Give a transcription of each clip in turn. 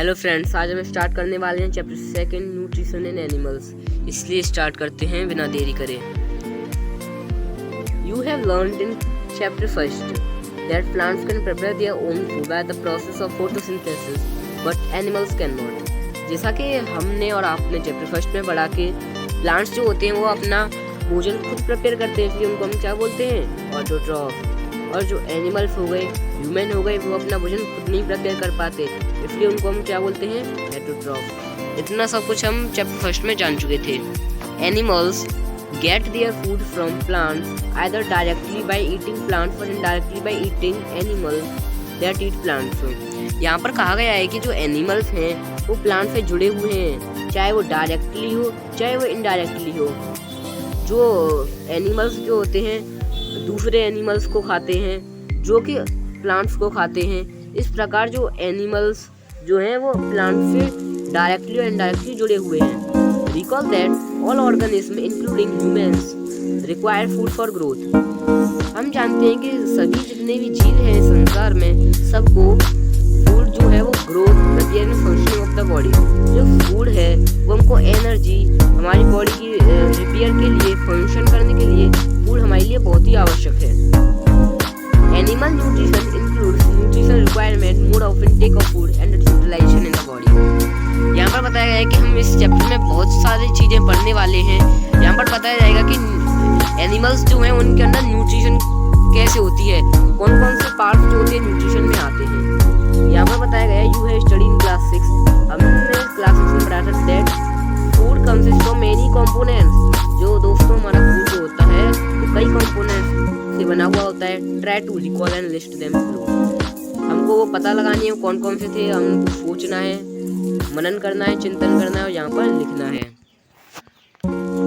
Hello friends, आज हम start करने वाले हैं चैप्टर 2 न्यूट्रिशन इन एनिमल्स। इसलिए स्टार्ट करते हैं बिना देरी करे। You have learned in chapter 1 that plants can prepare their own food by the process of photosynthesis but animals can not. जैसा कि हमने और आपने चैप्टर 1 में पढ़ा कि प्लांट्स जो होते हैं वो अपना भोजन खुद प्रिपेयर करते हैं, इसलिए उनको हम क्या बोलते हैं, ऑटोट्रॉफ। और जो एनिमल्स हो गए, ह्यूमन हो गए, वो अपना भोजन खुद नहीं प्रिपेयर कर पाते, इसलिए उनको हम क्या बोलते हैं, हेटरोट्रॉफ। इतना सब कुछ हम चैप्टर 1 में जान चुके थे। Animals get their food from plants either directly by eating plants or indirectly by eating animals that eat plants. यहाँ पर कहा गया है कि जो एनिमल्स हैं वो प्लांट से जुड़े हुए हैं, चाहे वो डायरेक्टली हो चाहे वो इनडायरेक्टली हो। जो एनिमल्स जो होते हैं दूसरे एनिमल्स को खाते हैं जो कि प्लांट्स को खाते हैं। इस प्रकार जो एनिमल्स जो हैं वो प्लांट से डायरेक्टली और इनडायरेक्टली जुड़े हुए हैं। Recall that all organism including humans require food for growth. हम जानते हैं कि सभी जितने भी जीव हैं संसार में, सबको फूड जो है वो growth functioning of the body, जो फूड है वो हमको एनर्जी, हमारी बॉडी की रिपेयर के लिए, फंक्शन करने के लिए फूड हमारे लिए बहुत ही आवश्यक है। Animal nutrition includes nutrition requirement, mode of intake of food and its utilisation in the body. यहाँ पर बताया गया है कि हम इस चैप्टर में बहुत सारी चीज़ें पढ़ने वाले हैं। यहाँ पर बताया जाएगा कि एनिमल्स जो हैं उनके अंदर न्यूट्रिशन कैसे होती है, कौन कौन से पार्ट्स जो होते हैं न्यूट्रिशन में आते हैं। यहाँ पर बताया गया है, you have study in class 6, हमने क्लास 6 में पढ़ा था that food consist of many components. जो दोस्तों हमारा फूड जो होता है वो कई कंपोनेंट्स से बना हुआ होता है। Try to recall and list them below. हमको वो पता लगानी है कौन कौन से थे, हमको सोचना है, मनन करना है, चिंतन करना है और यहाँ पर लिखना है।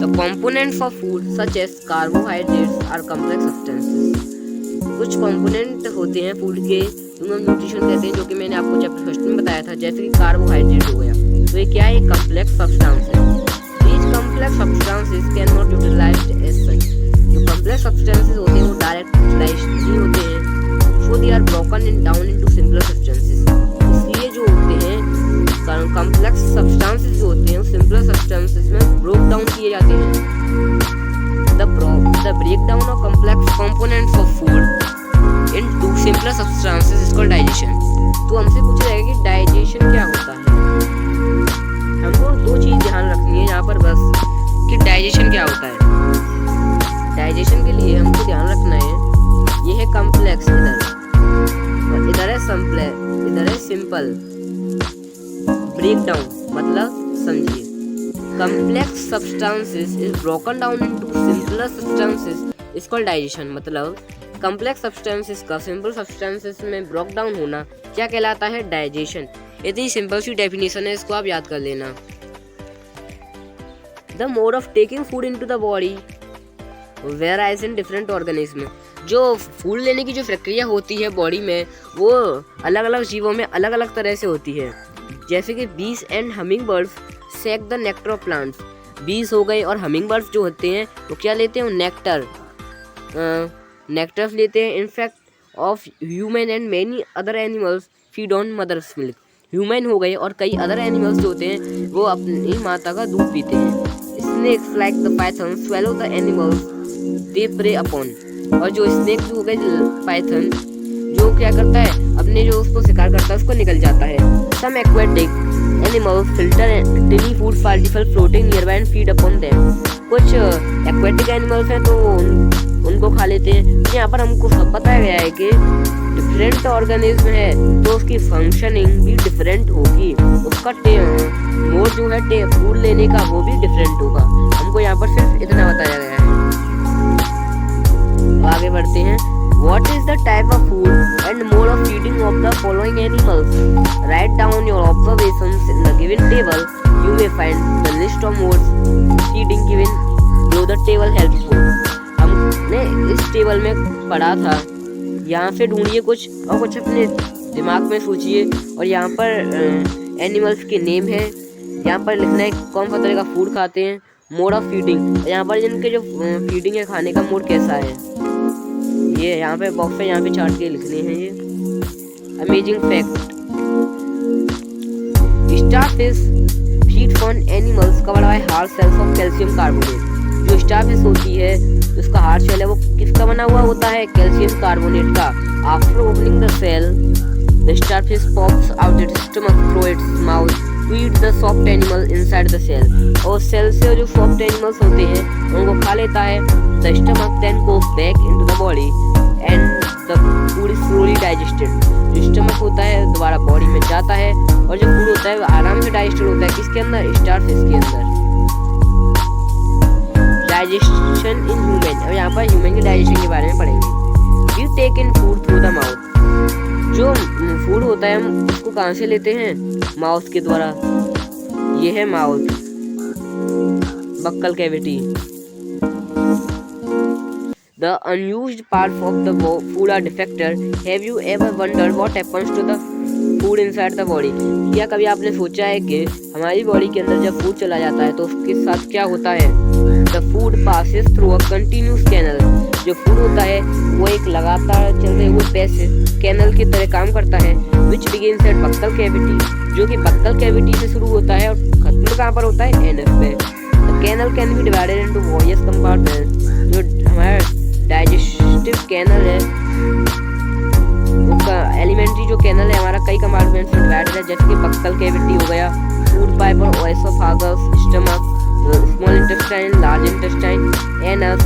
The components of food such as carbohydrates are complex substances. कुछ कंपोनेंट होते हैं फूड के, जिनको हम न्यूट्रिशन कहते हैं, जो कि मैंने आपको चैप्टर 1 में बताया था। जैसे कि कार्बोहाइड्रेट हो गया, तो ये क्या है, एक कॉम्प्लेक्स सब्सटेंस है। These complex substances cannot utilized as such। जो complex substances होते हैं वो डायरेक्ट यूटिलाइज्ड नहीं होते हैं, so they are broken down into simpler substances। इसलिए जो होते हैं complex substances जो होते हैं वो simpler substances में ब्रोक डाउन किए जाते हैं। The breakdown of complex components of food into simpler substances is called digestion। तो हमसे पूछा जाएगा कि डाइजेशन क्या होता है। हमको दो चीज़ ध्यान रखनी है यहाँ पर बस, कि डाइजेशन क्या होता है। डाइजेशन के लिए हमको ध्यान रखना है, ये है कॉम्प्लेक्स इधर और इधर है सिंपल। ब्रेक डाउन मतलब समझिए, complex substances is broken down into simpler substances is called digestion. मतलब कॉम्प्लेक्स सब्सटेंसेस का सिंपल सब्सटेंसेस में ब्रोक डाउन होना क्या कहलाता है, डाइजेशन। इतनी सिंपल सी डेफिनेशन है, इसको आप याद कर लेना। The mode of taking food into the body varies in different organism. जो फूड लेने की जो प्रक्रिया होती है बॉडी में, वो अलग अलग जीवों में अलग अलग तरह से होती है। जैसे कि bees and humming birds suck the nectar of plants. Bees हो गए और हमिंग बर्ड्स जो होते हैं वो क्या लेते हैं, नेक्टर लेते हैं। Infants of human and many other animals feed on mother's milk. Human हो गए और कई अदर एनिमल्स जो होते हैं वो अपनी माता का दूध पीते हैं। Snakes like the python swallow the animals they prey upon. और जो स्नेक जो हो गए पाइथन, जो क्या करता है, अपने जो उसको शिकार करता है उसको निकल जाता है। Some aquatic animals filter tiny food particle floating nearby and feed upon them. कुछ एक्वेटिक एनिमल्स हैं तो उनको खा लेते हैं। यहाँ पर हमको सब बताया गया है कि डिफरेंट ऑर्गेनिज्म है तो उसकी फंक्शनिंग भी डिफरेंट होगी, उसका मोड जो है फूड लेने का वो भी डिफरेंट होगा। हमको यहाँ पर सिर्फ इतना बताया गया है। तो आगे बढ़ते हैं। What is the type of food and mode of feeding of the following animals? Write down your observations in the given table. You may find the list of modes feeding given below the table helpful। हमने इस table में पढ़ा था, यहाँ से ढूंढिए कुछ और कुछ अपने दिमाग में सोचिए। और यहाँ पर एनिमल्स के नेम है, यहाँ पर लिखना है कौन सा तरह का फूड खाते हैं, मोड ऑफ फीडिंग, यहाँ पर जिनके जो फीडिंग है खाने का मोड कैसा है, ये यहाँ पे बॉक्स है, यहाँ पे चार्ट के लिखने हैं। ये amazing fact, starfish feed on animals covered by hard shells of calcium carbonate. जो स्टारफिश होती है उसका हार्ड शेल है वो किसका बना हुआ होता है? कैल्शियम कार्बोनेट का। After opening the shell the starfish pops out its stomach through its mouth to eat the soft animal inside the shell. और सेल से जो सॉफ्ट एनिमल्स होते हैं उनको खा लेता है। The stomach then goes back into the body and the food is slowly digested. जो स्टमक होता है दोबारा बॉडी में जाता है और जो फूड होता है वो आराम से डाइजेस्टेड होता है। किसके अंदर? स्टारफिश के अंदर। डाइजेशन इन ह्यूमन, और यहाँ पर ह्यूमन के डाइजेशन के बारे में पढ़ेंगे। You take in food through the mouth. जो फूड होता है हम उसको कहाँ से लेते हैं? माउथ के द्वारा। ये है mouth, buccal cavity. The unused parts of the food are defected. Have you ever wondered what happens to the food inside the body? क्या कभी आपने सोचा है कि हमारी बॉडी के अंदर जब फूड चला जाता है तो उसके साथ क्या होता है? The food passes through a continuous canal. जो फूड होता है वो एक लगातार चलते हुए पैसेज कैनल की तरह काम करता है, which begins at buccal cavity, जो कि बक्कल कैविटी से शुरू होता है और खत्म कहाँ पर होता है? एनफ पे। The canal can be divided into various compartments. जो हमारा डाइजेस्टिव कैनल है उसका एलिमेंट्री जो कैनल है हमारा कई कंपार्टमेंट्स में डिवाइडेड है, जैसे कि बक्कल कैविटी हो गया, फूड पाइप और oesophagus, stomach, small intestine, large intestine, anus.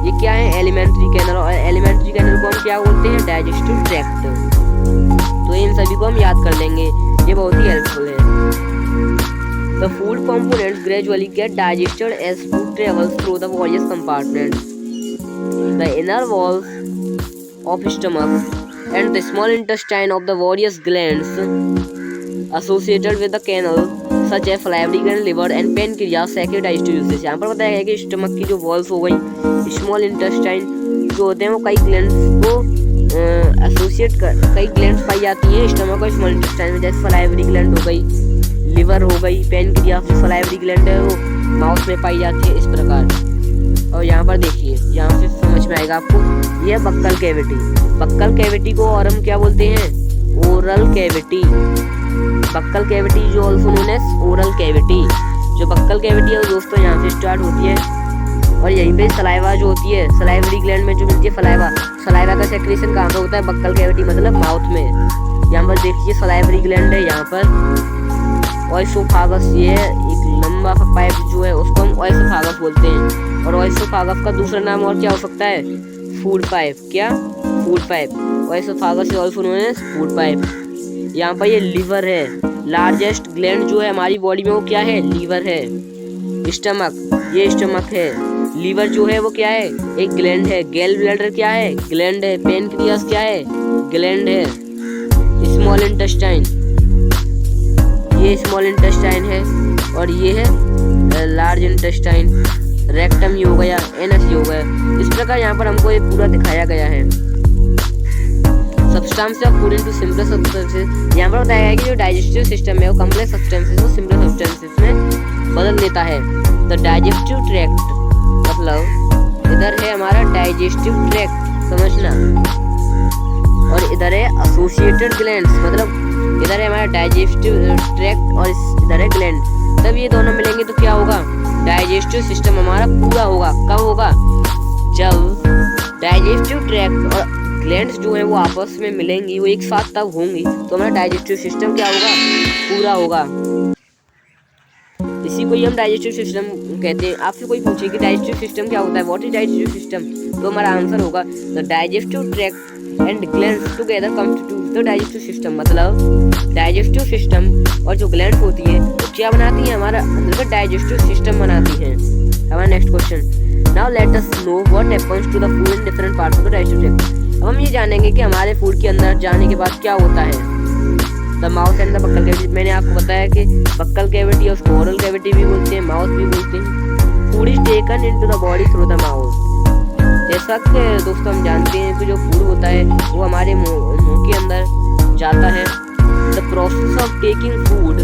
ये क्या है? Alimentary canal. और एलिमेंट्री कैनल को हम क्या बोलते हैं? Digestive tract. तो इन सभी को हम याद कर लेंगे, ये बहुत ही हेल्पफुल है। The food components gradually get digested as food travels through the various compartments. The inner walls of stomach and the small intestine of the various glands associated with the canal such as salivary gland, liver and pancreas secrete digestive juices। यहाँ पर बताया गया कि stomach की जो walls हो गई, small intestine जो होते हैं वो कई ग्लैंड्स को एसोसिएट कर, कई ग्लैंड्स पाई जाती हैं स्टमक और स्मॉल इंटेस्टाइन में, जैसे सलाइवरी ग्लैंड हो गई, लिवर हो गई, पैनक्रियास जो सलाइवरी ग्लैंड है वो माउथ में पाई जाती है, इस प्रकार। और यहाँ पर देखिए, यहाँ से समझ में आएगा आपको, यह बक्कल कैविटी। बक्कल कैविटी को और हम क्या बोलते हैं? Oral cavity. बक्कल कैविटी जो also known as oral cavity. जो बक्कल कैविटी है वो दोस्तों यहाँ से स्टार्ट होती है और यहीं पे सलाइवा जो होती है, सलाइवरी ग्लैंड में जो मिलती है सलाइवा, सलाइवा का सेक्रेशन कहाँ पे होता है? बक्कल कैविटी मतलब माउथ में। यहाँ पर देखिए सलाइवरी ग्लैंड है, यहाँ पर ओएसोफागस, ये है एक लंबा सा पाइप जो है उसको हम ओएसोफागस बोलते हैं। और ओएसोफागस का दूसरा नाम और क्या हो सकता है? Food pipe. क्या? Food pipe. Oesophagus is also known as food pipe. यहाँ पर ये लीवर है, लार्जेस्ट ग्लैंड जो है हमारी बॉडी में वो क्या है? लीवर है। स्टमक, ये स्टमक है। लीवर जो है वो क्या है? एक ग्लैंड है। गैल ब्लैडर क्या है? ग्लैंड है। पेनक्रियास क्या है? ग्लैंड है। स्मॉल इंटेस्टाइन, ये स्मॉल इंटेस्टाइन है और ये है लार्ज इंटेस्टाइन। रेक्टम ये हो गया, एनस ये हो गया। इस प्रकार यहाँ पर हमको ये पूरा दिखाया गया है। Substance of food into simple substances, यहाँ पर बताया गया है कि जो डाइजेस्टिव सिस्टम है वो कॉम्प्लेक्स सब्सटेंसेस को सिंपल सब्सटेंसेस में बदल देता है। तो डाइजेस्टिव ट्रैक्ट मतलब इधर है हमारा डाइजेस्टिव ट्रैक्ट, समझना, और इधर है एसोसिएटेड ग्लैंड्स, मतलब इधर है हमारा डाइजेस्टिव ट्रैक्ट और इधर है ग्लैंड। तब ये दोनों मिलेंगे तो क्या होगा? डाइजेस्टिव सिस्टम हमारा पूरा होगा। कब होगा? जब डाइजेस्टिव ट्रैक्ट और ग्लैंड्स जो है वो आपस में मिलेंगी, वो एक साथ तब होंगी तो हमारा डाइजेस्टिव सिस्टम क्या होगा? पूरा होगा। इसी को ही हम डाइजेस्टिव सिस्टम कहते हैं। आपसे कोई पूछे कि डाइजेस्टिव सिस्टम क्या होता है, व्हाट इज डाइजेस्टिव सिस्टम, तो हमारा आंसर होगा the digestive tract and glands together constitute the digestive system. मतलब डाइजेस्टिव सिस्टम और जो ग्लैंड्स होती है वो क्या बनाती है? हमारा अंदर का डाइजेस्टिव सिस्टम बनाती है। हमारा next question, now let us know what happens to the food in different parts of the digestive tract. अब हम ये जानेंगे कि हमारे फूड के अंदर जाने के बाद क्या होता है। The mouth and the buccal cavity, मैंने आपको बताया कि बक्कल कैविटी और उसको ओरल कैविटी भी बोलते हैं, माउथ भी बोलते हैं। Food is taken into the body through the mouth. जैसा कि दोस्तों हम जानते हैं कि जो फूड होता है वो हमारे मुंह के अंदर जाता है। The process of taking food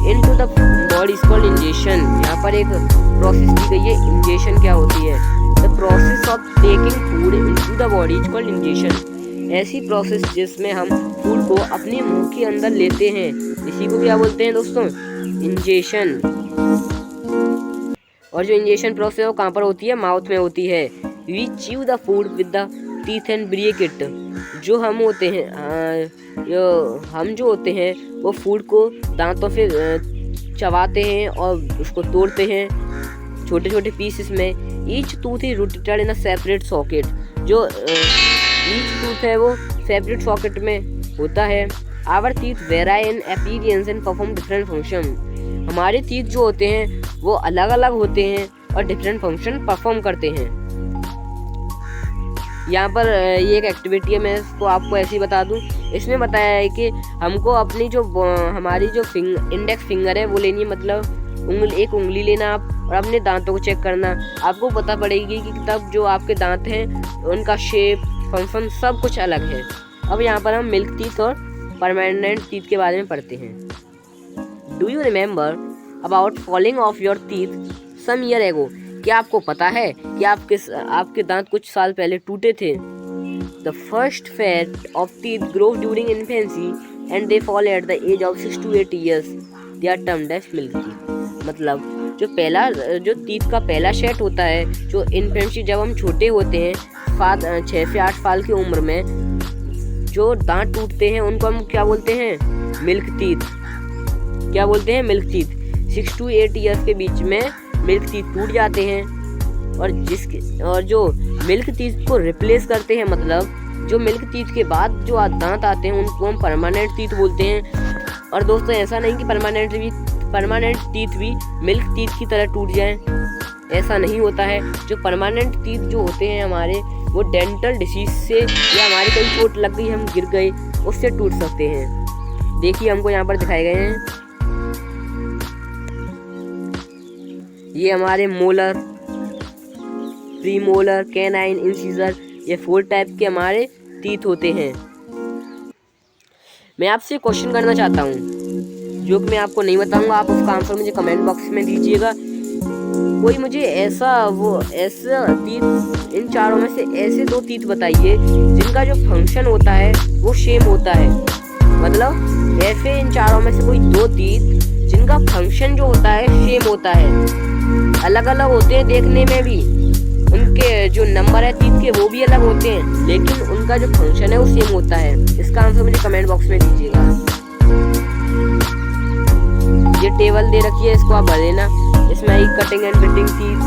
into the body is called ingestion. यहाँ पर एक प्रोसेस दी गई है, इंजेशन क्या होती है? The process of taking food into the body is called ingestion. ऐसी प्रोसेस जिसमें हम फूड फूड को अपने मुंह के अंदर लेते हैं। इसी को क्या बोलते हैं दोस्तों? इंजेशन। और जो इंजेशन प्रोसेस है वो कहाँ पर होती है? माउथ में होती है। We chew the food with the teeth and break it. जो हम होते हैं हम जो होते हैं वो फूड को दांतों से चबाते हैं और उसको तोड़ते हैं छोटे छोटे पीसेस में। Each tooth is rotated in a separate socket. जो ईच टूथ है वो सेपरेट सॉकेट में होता है। Our teeth vary in appearance and perform different function. हमारे टीथ जो होते हैं वो अलग अलग होते हैं और डिफरेंट फंक्शन परफॉर्म करते हैं। यहाँ पर ये एक एक्टिविटी है, मैं इसको आपको ऐसे ही बता दूँ। इसमें बताया है कि हमको अपनी जो हमारी जो इंडेक्स फिंगर है वो लेनी है, मतलब एक उंगली लेना आप और अपने दांतों को चेक करना। आपको पता पड़ेगी कि तब जो आपके दांत हैं उनका शेप, फंक्शन सब कुछ अलग है। अब यहाँ पर हम मिल्क टीथ और परमानेंट टीथ के बारे में पढ़ते हैं। Do you remember about falling of your teeth some year ago. क्या आपको पता है कि आपके दांत कुछ साल पहले टूटे थे? The first set of teeth grow during infancy and they fall at the age of 6 to 8 years। They are termed as milk teeth. मतलब जो टीथ का पहला सेट होता है, जो इन्फेंसी जब हम छोटे होते हैं 6 से 8 साल की उम्र में जो दांत टूटते हैं उनको हम क्या बोलते हैं? Milk teeth. क्या बोलते हैं? Milk teeth. 6 to 8 years के बीच में मिल्क टीथ टूट जाते हैं और जो मिल्क टीथ को रिप्लेस करते हैं, मतलब जो मिल्क टीथ के बाद जो दांत आते हैं उनको हम परमानेंट टीथ बोलते हैं। और दोस्तों ऐसा नहीं कि परमानेंट टीथ भी मिल्क टीथ की तरह टूट जाएं, ऐसा नहीं होता है। जो परमानेंट टीथ जो होते हैं हमारे, वो डेंटल डिसीज से या हमारी कोई चोट लग गई, हम गिर गए, उससे टूट सकते हैं। देखिए हमको यहाँ पर दिखाए गए हैं, ये हमारे मोलर, प्रीमोलर, कैनाइन, इंसीजर, ये 4 टाइप के हमारे टीथ होते हैं। मैं आपसे क्वेश्चन करना चाहता हूँ जो कि मैं आपको नहीं बताऊंगा, आप उसका आंसर मुझे कमेंट बॉक्स में दीजिएगा। कोई मुझे ऐसा टीथ, इन चारों में से ऐसे 2 टीथ बताइए जिनका जो फंक्शन होता है वो सेम होता है। मतलब ऐसे इन चारों में से कोई 2 टीथ जिनका फंक्शन जो होता है सेम होता है। अलग अलग होते हैं देखने में भी, उनके जो नंबर है टीथ के वो भी अलग होते हैं, लेकिन उनका जो फंक्शन है वो सेम होता है। इसका आंसर मुझे कमेंट बॉक्स में दीजिएगा। ये टेबल दे रखी है, इसको आप भर देना। इसमें ही cutting and biting teeth,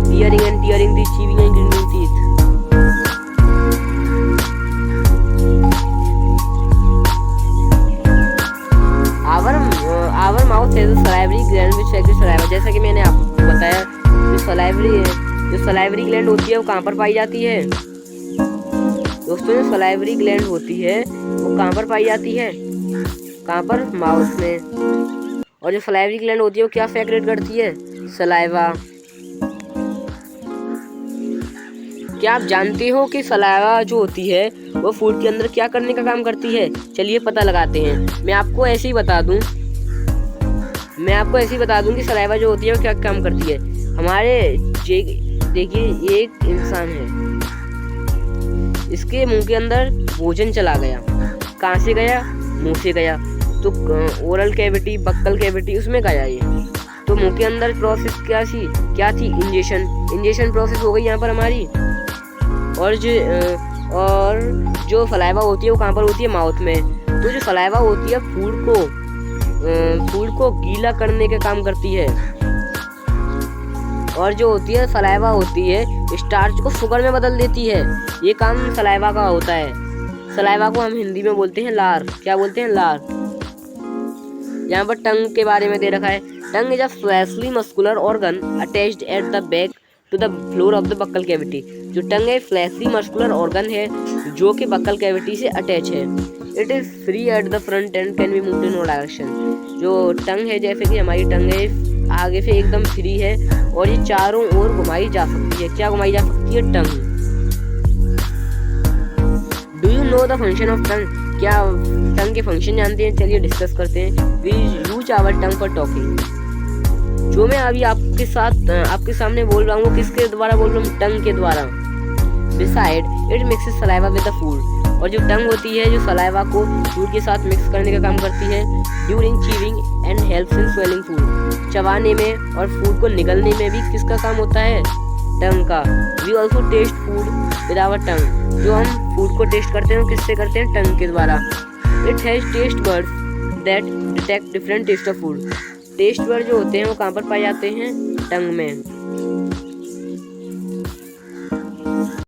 tearing and teeth, chewing and grinding teeth. Our mouth has a salivary gland which secretes saliva. जैसा कि मैंने आपको बताया, जो सलाइवरी ग्लैंड होती है वो कहाँ पर पाई जाती है? दोस्तों जो सलाइवरी ग्लैंड होती है वो कहाँ पर पाई जाती है? कहाँ पर? माउथ में। और जो सलाइवरी ग्लैंड होती है वो क्या सेक्रेट करती है? सलाइवा। क्या आप जानते हो कि सलाइवा जो होती है वो फूड के अंदर क्या करने का काम करती है? चलिए पता लगाते हैं। मैं आपको ऐसे ही बता दूं कि सलाइवा जो होती है वो क्या काम करती है। हमारे देखिए ये एक इंसान है, इसके मुंह के अंदर भोजन चला गया। कहाँ से गया? मुंह से गया। तो ओरल कैविटी, बक्कल कैविटी, उसमें गया ये। तो मुंह के अंदर प्रोसेस क्या थी? इंजेशन प्रोसेस हो गई यहाँ पर हमारी। और जो सलाइवा होती है वो कहाँ पर होती है? माउथ में। तो जो सलाइवा होती है फूड को गीला करने का काम करती है। और जो होती है सलाइवा होती है स्टार्च को शुगर में बदल देती है। ये काम सलाइवा का होता है। सलाइवा को हम हिंदी में बोलते हैं लार। क्या बोलते हैं? लार। यहाँ पर टंग के बारे में दे रखा है। Tongue is a fleshy muscular organ attached at the back to the floor of the buccal cavity. जो टंग है फ्लैशली मस्कुलर ऑर्गन है जो कि बक्कल कैविटी से अटैच है। It is free at the front and can be moved in all direction. जो tongue है, जैसे कि हमारी टंग है, आगे से एकदम फ्री है और ये चारों ओर घुमाई जा सकती है। क्या घुमाई जा सकती है? Tongue. Do you know the function of tongue? क्या टंग के फंक्शन जानते हैं? चलिए डिस्कस करते हैं। We use our tongue for talking. जो मैं अभी आपके सामने बोल रहा हूँ, किसके द्वारा बोल रहा हूँ? टंग के द्वारा। Beside it mixes saliva with the food. और जो टंग होती है जो सलाइवा को फूड के साथ मिक्स करने का काम करती है during chewing and helps in swelling food. चबाने में और फूड को निगलने में भी किसका काम होता है? टंग का। We also taste food with our tongue. जो हम फूड को टेस्ट करते हैं वो किससे करते हैं? टंग के द्वारा। It has taste buds that detect different taste of food. Taste बर्ड जो होते हैं वो कहाँ पर पाए जाते हैं? टंग में।